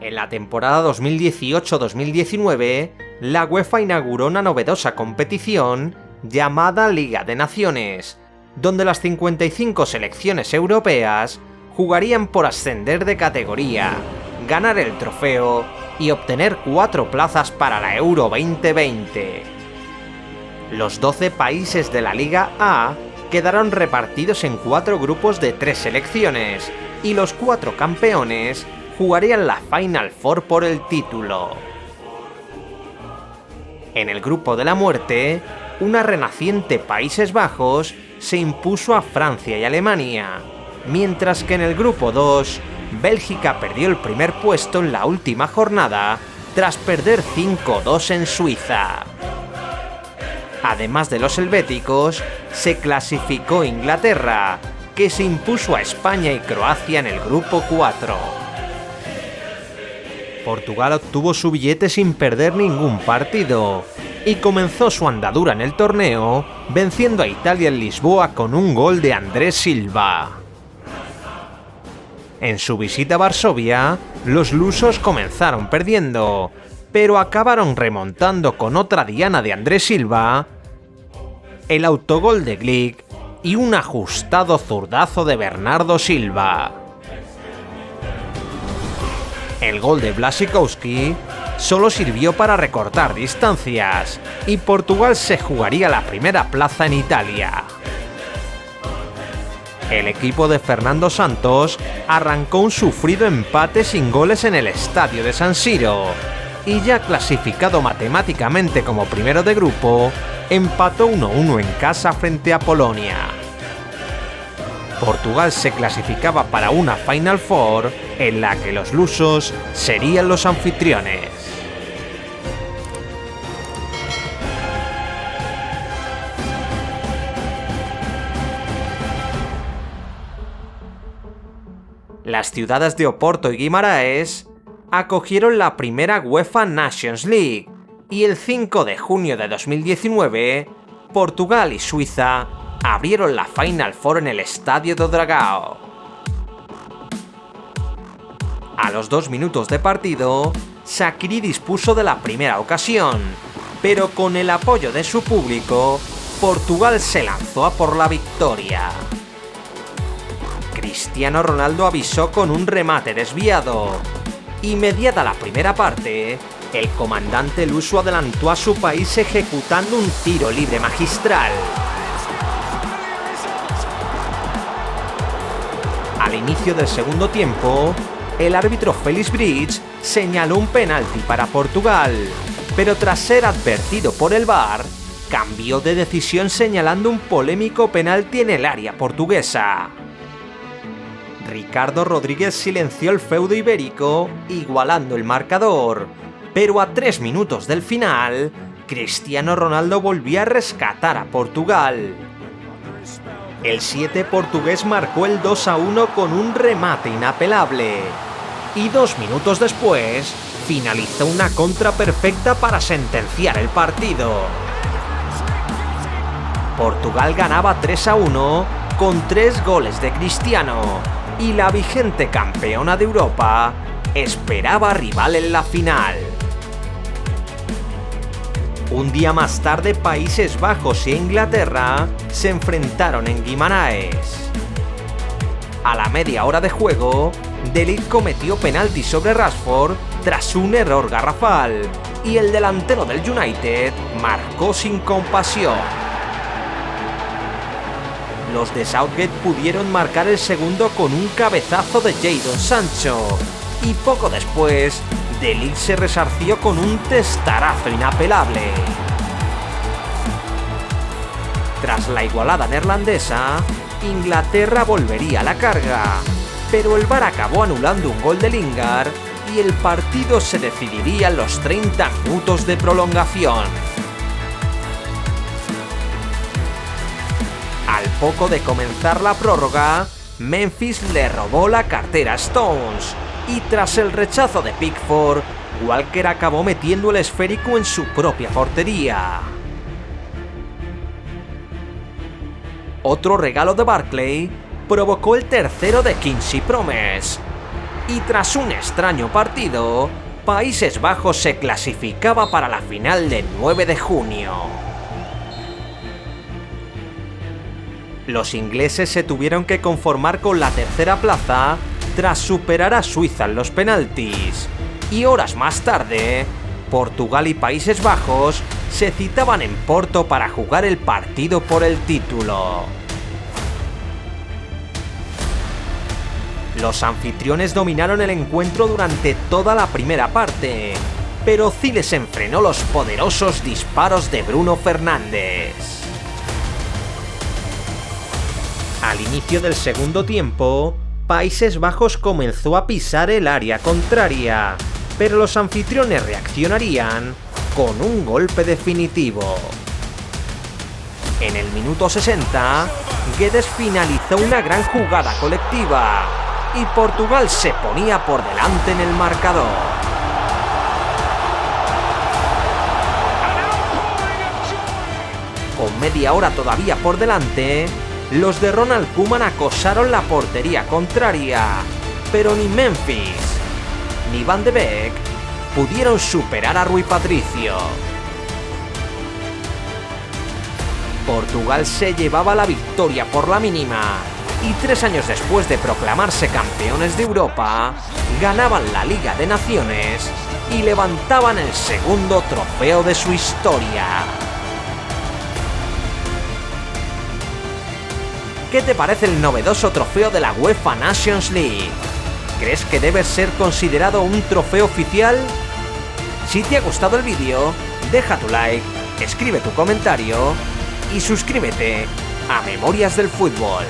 En la temporada 2018-2019, la UEFA inauguró una novedosa competición llamada Liga de Naciones, donde las 55 selecciones europeas jugarían por ascender de categoría, ganar el trofeo y obtener 4 plazas para la Euro 2020. Los 12 países de la Liga A quedaron repartidos en 4 grupos de 3 selecciones y los 4 campeones jugarían la Final Four por el título. En el grupo de la muerte, una renaciente Países Bajos se impuso a Francia y Alemania, mientras que en el grupo 2, Bélgica perdió el primer puesto en la última jornada tras perder 5-2 en Suiza. Además de los helvéticos, se clasificó Inglaterra, que se impuso a España y Croacia en el grupo 4. Portugal obtuvo su billete sin perder ningún partido y comenzó su andadura en el torneo venciendo a Italia en Lisboa con un gol de Andrés Silva. En su visita a Varsovia, los lusos comenzaron perdiendo, pero acabaron remontando con otra diana de Andrés Silva, el autogol de Glick y un ajustado zurdazo de Bernardo Silva. El gol de Błaszczykowski solo sirvió para recortar distancias y Portugal se jugaría la primera plaza en Italia. El equipo de Fernando Santos arrancó un sufrido empate sin goles en el estadio de San Siro y ya clasificado matemáticamente como primero de grupo, empató 1-1 en casa frente a Polonia. Portugal se clasificaba para una Final Four en la que los lusos serían los anfitriones. Las ciudades de Oporto y Guimarães acogieron la primera UEFA Nations League y el 5 de junio de 2019, Portugal y Suiza abrieron la Final Four en el Estadio do Dragão. A los 2 minutos de partido, Shaqiri dispuso de la primera ocasión, pero con el apoyo de su público, Portugal se lanzó a por la victoria. Cristiano Ronaldo avisó con un remate desviado, y mediada la primera parte, el comandante luso adelantó a su país ejecutando un tiro libre magistral. Al inicio del segundo tiempo, el árbitro Félix Bridge señaló un penalti para Portugal, pero tras ser advertido por el VAR, cambió de decisión señalando un polémico penalti en el área portuguesa. Ricardo Rodríguez silenció el feudo ibérico, igualando el marcador, pero a 3 minutos del final, Cristiano Ronaldo volvió a rescatar a Portugal. El 7 portugués marcó el 2-1 con un remate inapelable, y 2 minutos después, finalizó una contra perfecta para sentenciar el partido. Portugal ganaba 3-1 con 3 goles de Cristiano, y la vigente campeona de Europa esperaba rival en la final. Un día más tarde, Países Bajos e Inglaterra se enfrentaron en Guimarães. A la media hora de juego, De Ligt cometió penalti sobre Rashford tras un error garrafal, y el delantero del United marcó sin compasión. Los de Southgate pudieron marcar el segundo con un cabezazo de Jadon Sancho, y poco después, De Ligt se resarció con un testarazo inapelable. Tras la igualada neerlandesa, Inglaterra volvería a la carga, pero el VAR acabó anulando un gol de Lingard y el partido se decidiría en los 30 minutos de prolongación. Al poco de comenzar la prórroga, Memphis le robó la cartera a Stones, y tras el rechazo de Pickford, Walker acabó metiendo el esférico en su propia portería. Otro regalo de Barkley provocó el tercero de Kingsley Promes, y tras un extraño partido, Países Bajos se clasificaba para la final del 9 de junio. Los ingleses se tuvieron que conformar con la tercera plaza tras superar a Suiza en los penaltis, y horas más tarde, Portugal y Países Bajos se citaban en Porto para jugar el partido por el título. Los anfitriones dominaron el encuentro durante toda la primera parte, pero Ciles enfrenó los poderosos disparos de Bruno Fernández. Al inicio del segundo tiempo, Países Bajos comenzó a pisar el área contraria, pero los anfitriones reaccionarían con un golpe definitivo. En el minuto 60, Guedes finalizó una gran jugada colectiva y Portugal se ponía por delante en el marcador. Con media hora todavía por delante, los de Ronald Koeman acosaron la portería contraria, pero ni Memphis ni Van de Beek pudieron superar a Rui Patricio. Portugal se llevaba la victoria por la mínima y 3 años después de proclamarse campeones de Europa, ganaban la Liga de Naciones y levantaban el segundo trofeo de su historia. ¿Qué te parece el novedoso trofeo de la UEFA Nations League? ¿Crees que debe ser considerado un trofeo oficial? Si te ha gustado el vídeo, deja tu like, escribe tu comentario y suscríbete a Memorias del Fútbol.